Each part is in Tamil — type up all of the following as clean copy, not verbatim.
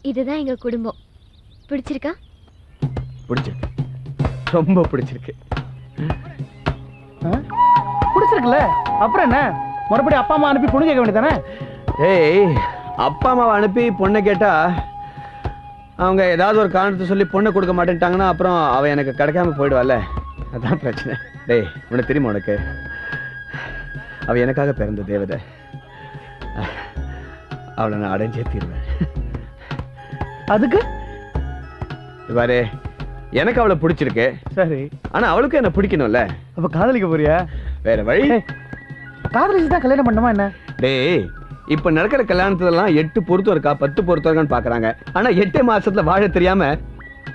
இதுதான் எங்க குடும்பம். பிடிச்சிருக்கா? பிடிச்சிருக்கு, ரொம்ப பிடிச்சிருக்கு. பிடிச்சிருக்குல்ல, அப்புறம் என்ன? மறுபடியும் அப்பா அம்மா அனுப்பி பொண்ணு கேட்க வேண்டியதானே? ஏய், அப்பா அம்மாவை அனுப்பி பொண்ணை கேட்டா அவங்க ஏதாவது ஒரு காரணத்தை சொல்லி பொண்ணை கொடுக்க மாட்டேன்ட்டாங்கன்னா அப்புறம் அவ எனக்கு கிடைக்காம போயிடுவாள்ல, அதான் பிரச்சனை. டேய், உனக்கு தெரியுமா, உனக்கு அவ எனக்காக பிறந்த தேவதை. அவளை நான் அடைஞ்சே தீருவேன். அதுக்கு பாரு, எனக்கு அவளை பிடிச்சிருக்கு, சரி, ஆனா அவளுக்கு என்ன பிடிக்கணும்ல. அப்ப காதலிக்க போறியா? வேற வழி? காதலிச்சு தான் கல்யாணம் பண்ணுமா என்ன? டேய், இப்ப நடக்கிற கல்யாணத்துலாம் 8 பொருத்தம் இருக்கா 10 பொருத்தம் இருக்கான்னு பாக்குறாங்க. ஆனா 8 மாசத்துல வாழ தெரியாம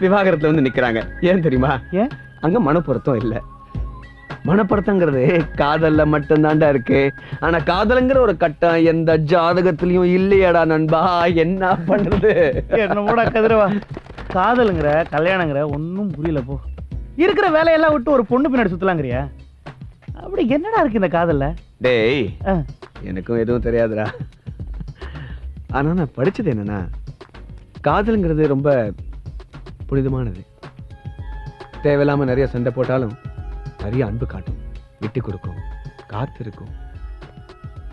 விவாகரத்துல வந்து நிக்கிறாங்க. ஏன் தெரியுமா? ஏன்? அங்க மனப்பொருத்தம் இல்ல. மனப்பொருத்தங்கிறது காதல்ல மட்டும்தான்டா இருக்கு. ஆனா காதலுங்கிற ஒரு கட்டம் எந்த ஜாதகத்திலயும் இல்லையடா நண்பா. என்ன பண்றது? என்னமோட கதிரவா, காதலுங்கிற கல்யாணங்கிற ஒன்னும் புரியல. போ, இருக்கிற வேலையெல்லாம் விட்டு ஒரு பொண்ணு பின்னாடி சுத்தலாங்கிறியா? அப்படி என்னடா இருக்கு இந்த காதல்ல? டேய், எனக்கும் எதுவும் தெரியாதுடா. ஆனா நான் படிச்சது என்னன்னா, காதலுங்கிறது ரொம்ப புனிதமானது. தேவையில்லாம நிறைய சண்டை போட்டாலும் நிறைய அன்பு காட்டும், விட்டு கொடுக்கும், காத்து இருக்கும்.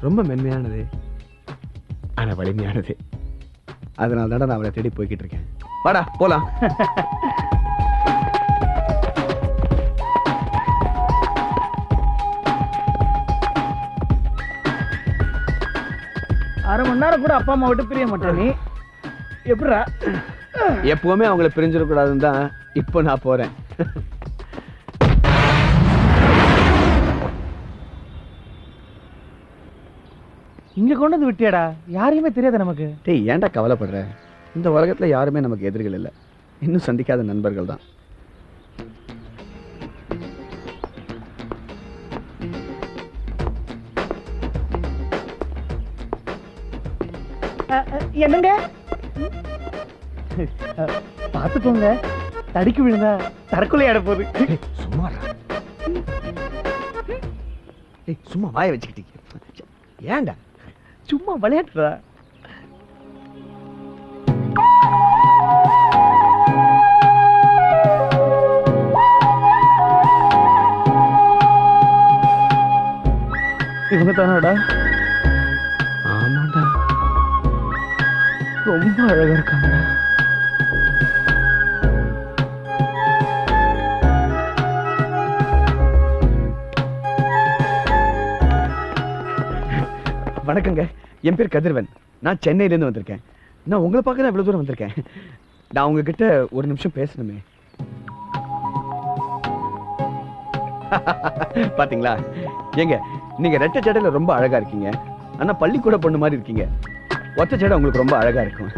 ரொம்ப மென்மையானது, ஆனா வலிமையானது. அதனால தான் நான் அவளை தேடி போய்கிட்டு இருக்கேன். வாடா போலாம். அரை மணி நேரம் கூட அப்பா அம்மா விட்டு பிரிய மாட்டேன் நீ. எப்படிடா? எப்பவுமே அவங்கள பிரிஞ்சிடக்கூடாதுன்னு தான் இப்போ நான் போறேன். இங்க கொண்டு வந்து விட்டியாடா? யாரையுமே தெரியாத நமக்கு. டேய், ஏன்டா கவலைப்படுற? இந்த உலகத்துல யாருமே நமக்கு எதிரிகள் இல்லை, இன்னும் சந்திக்காத நண்பர்கள் தான். என்னங்க பாத்துக்கோங்க, தடிக்கு விழுந்தா தற்கொலை ஆட போகுது. சும்மா சும்மா வாய வச்சுக்கிட்டீங்க. ஏன்டா? சும்மா விளையாட்டுறா. இவங்க தானடா? ஆமாடா, ரொம்ப அழகா இருக்காங்க. வணக்கங்க, என் பேர் கதிரவன். நான் சென்னையிலேருந்து வந்திருக்கேன். நான் உங்களை பார்க்க தான் இவ்வளோ தூரம் வந்திருக்கேன். நான் உங்ககிட்ட ஒரு நிமிஷம் பேசணுமே. பாத்தீங்களா? ஏங்க, நீங்க ரெட்டை ஜடையில ரொம்ப அழகா இருக்கீங்க, ஆனா பள்ளிக்கூட பொண்ணு மாதிரி இருக்கீங்க. ஒற்றை ஜடை உங்களுக்கு ரொம்ப அழகா இருக்கும்.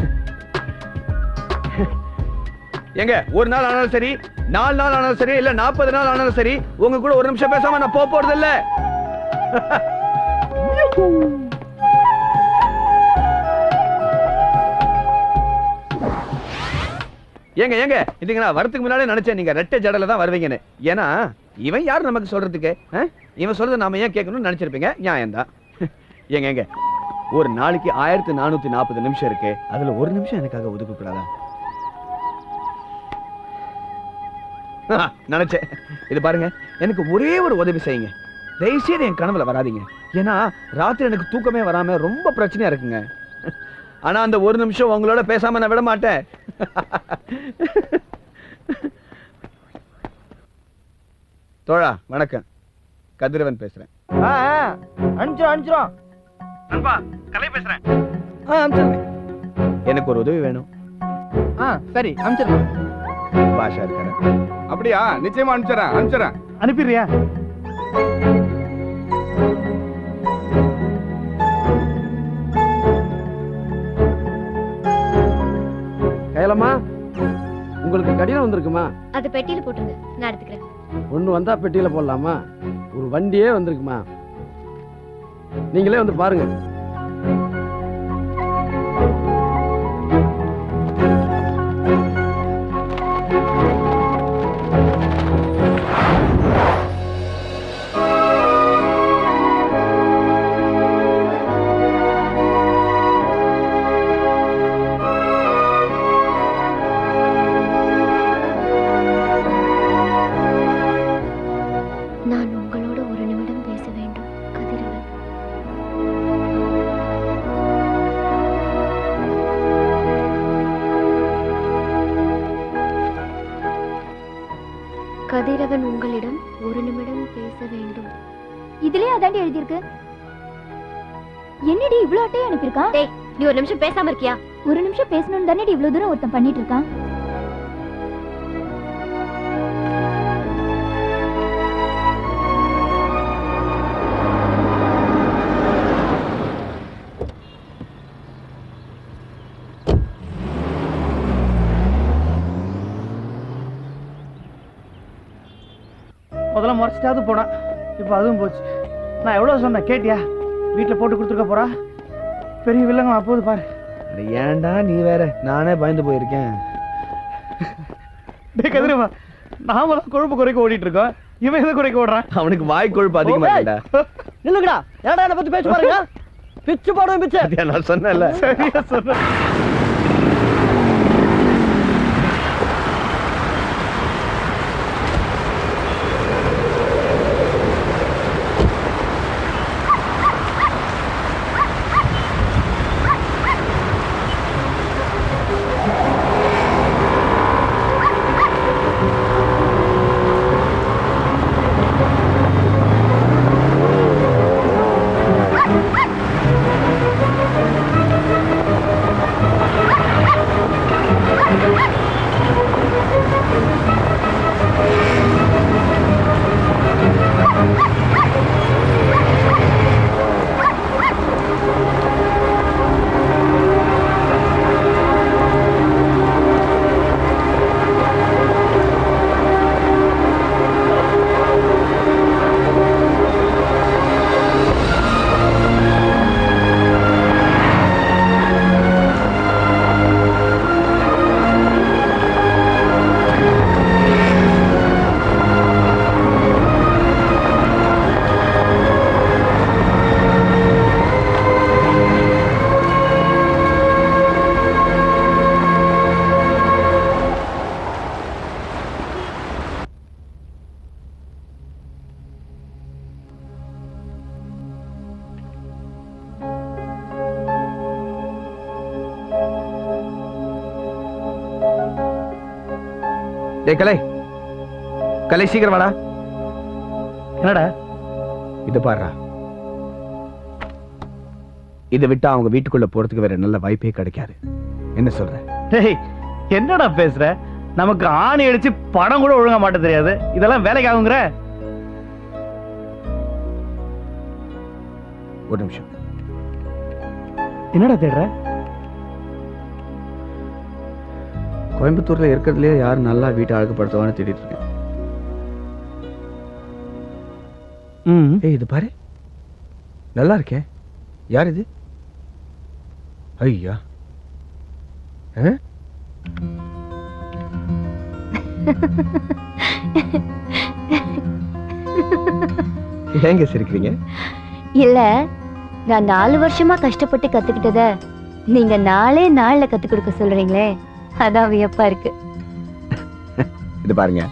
ஏங்க, ஒரு நாள் ஆனாலும் சரி, 4 நாள் ஆனாலும் சரி, இல்ல 40 நாள் ஆனாலும் சரி, உங்க கூட ஒரு நிமிஷம் பேசாம நான் போறது இல்ல. ஏங்க ஏங்க, இதுங்க நான் வரதுக்கு முன்னாலே நினைச்சேன் நீங்க ரெட்டை ஜடையில தான் வருவீங்கன்னு. ஏன்னா இவன் யார் நமக்கு சொல்றதுக்கு? இவன் சொல்றது நாம ஏன் கேட்கணும்னு நினைச்சிருப்பீங்க. நியாயம் தான். ஏங்க ஏங்க, ஒரு நாளைக்கு 1440 நிமிஷம் இருக்கு, அதுல ஒரு நிமிஷம் எனக்காக ஒதுக்க கூடாதா? நினைச்சேன். இது பாருங்க, எனக்கு ஒரே ஒரு உதவி செய்யுங்க. தயவுசெய்து என் கனவுல வராதீங்க. ஏன்னா ராத்திரி எனக்கு தூக்கமே வராம ரொம்ப பிரச்சனையா இருக்குங்க. ஆனா அந்த ஒரு நிமிஷம் உங்களோட பேசாம நான் விட மாட்டேன். தோழா வணக்கம், கதிரவன் பேசுறேன். அனுப்பிச்சிரும். நண்பா, கலை பேசுறேன். எனக்கு ஒரு உதவி வேணும். சரி, அனுப்பிச்சிருக்கேன். பாஷா இருக்காரு. அப்படியா? நிச்சயமா அனுப்பிச்சிடறேன். அனுப்பிடுறியா? கைலம்மா, உங்களுக்கு கடிதம் வந்திருக்குமா? அது பெட்டியில போட்டுருங்க, நான் எடுத்துக்கிறேன். ஒண்ணு வந்தா பெட்டியில போடலாமா? ஒரு வண்டியே வந்திருக்குமா? நீங்களே வந்து பாருங்க. கதிரவன் உங்களிடம் ஒரு நிமிடம் பேச வேண்டும். இதுலயே அதாண்டி எழுதியிருக்கு. என்னடி இவ்ளோ அட்டையை அனுப்பியிருக்கான்? டேய், நீ ஒரு நிமிஷம் பேசாம இருக்கியா? ஒரு நிமிஷம் பேசணும்னு தானே இவ்வளவு தூரம் ஒருத்தன் பண்ணிட்டு இருக்கான். முதல்ல முறைச்சிட்டாவது போனா, இப்போ அதுவும் போச்சு. நான் எவ்வளோ சொன்னேன் கேட்டியா? வீட்டில் போட்டு கொடுத்துருக்க போறா. பெரிய வில்லங்க அப்போது பாரு. அட ஏன்டா நீ வேற, நானே பயந்து போயிருக்கேன். டேய் கதிரவா, நாம தான் கொழுப்பு குறைக்க ஓடிட்டு இருக்கோம், இவன் எதை குறைக்க ஓடுறான்? அவனுக்கு வாய் கொழுப்பு அதிகமா இல்லடா. நில்லுங்கடா, ஏடா என்ன பத்தி பேச பாருங்க. பிச்சு போடுவேன் பிச்சு. அதையா நான் சொன்னேன்ல. சரியா சொன்ன. டேய் கலை, கலை சீக்கிரம் வாடா. என்னடா இது பாருடா, இதை விட்டா அவங்க வீட்டுக்குள்ள போறதுக்கு வேற நல்ல வாய்ப்பே கிடைக்காது. என்ன சொல்ற? டேய் என்னடா பேசுற? நமக்கு ஆணி அடிச்சு படம் கூட ஒழுங்க மாட்ட தெரியாது, இதெல்லாம் வேலைக்கு ஆகுங்கிற? ஒரு நிமிஷம். என்னடா தேடுற? கோயம்புத்தூர்ல இருக்கிறதுலயே யார் நல்லா வீட்டை அழகுபடுத்துவான்னு தேடிட்டு இருக்கேன். ஏய் இது பாரு, நல்லா இருக்கே. யார் இது? ஐயா, ஏங்க சிரிக்கிறீங்க? இல்ல, நான் 4 வருஷமா கஷ்டப்பட்டு கத்துக்கிட்டத நீங்க 4 நாள்ல கத்து கொடுக்க சொல்றீங்களே, அதான் வியப்பா இருக்கு. இது பாருங்க,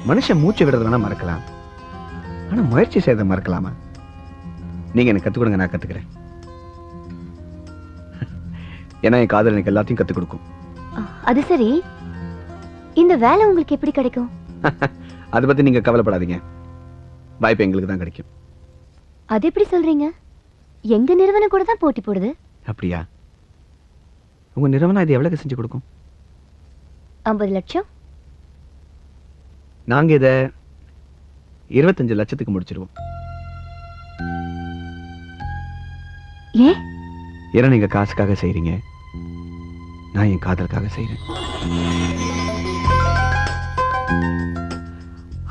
மனுஷன் மூச்சு விடுறது வேணா மறக்கலாம், ஆனா முயற்சி செய்யறத மறக்கலாமா? நீங்க எனக்கு கத்துக் கொடுங்க, நான் கத்துக்கிறேன். ஏன்னா என் காதல் எனக்கு எல்லாத்தையும் கத்துக் கொடுக்கும். அது சரி, இந்த வேலை உங்களுக்கு எப்படி கிடைக்கும்? அதை பத்தி நீங்க கவலைப்படாதீங்க, வாய்ப்பு எங்களுக்கு தான் கிடைக்கும். அது எப்படி சொல்றீங்க? எங்க நிறுவனம் கூட தான் போட்டி போடுது. அப்படியா? உங்க நிறுவனம் இது எவ்வளவு செஞ்சு கொடுக்கும்? 50 லட்சம். நாங்க இத 25 லட்சத்துக்கு முடிச்சிருவோம். ஏன்? ஏன்னா நீங்க காசுக்காக செய்றீங்க, நான் என் காதலுக்காக செய்றேன்.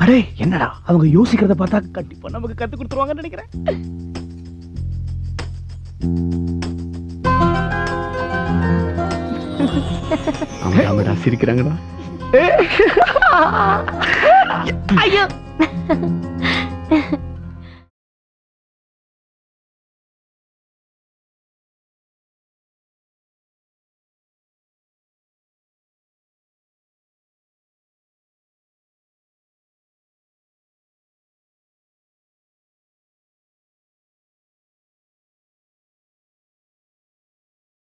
அடே என்னடா, அவங்க யோசிக்கிறத பார்த்தா கண்டிப்பா நமக்கு கத்து கொடுத்துருவாங்கன்னு நினைக்கிறேன். அவங்க சிரிக்கிறாங்கடா. ஐயோ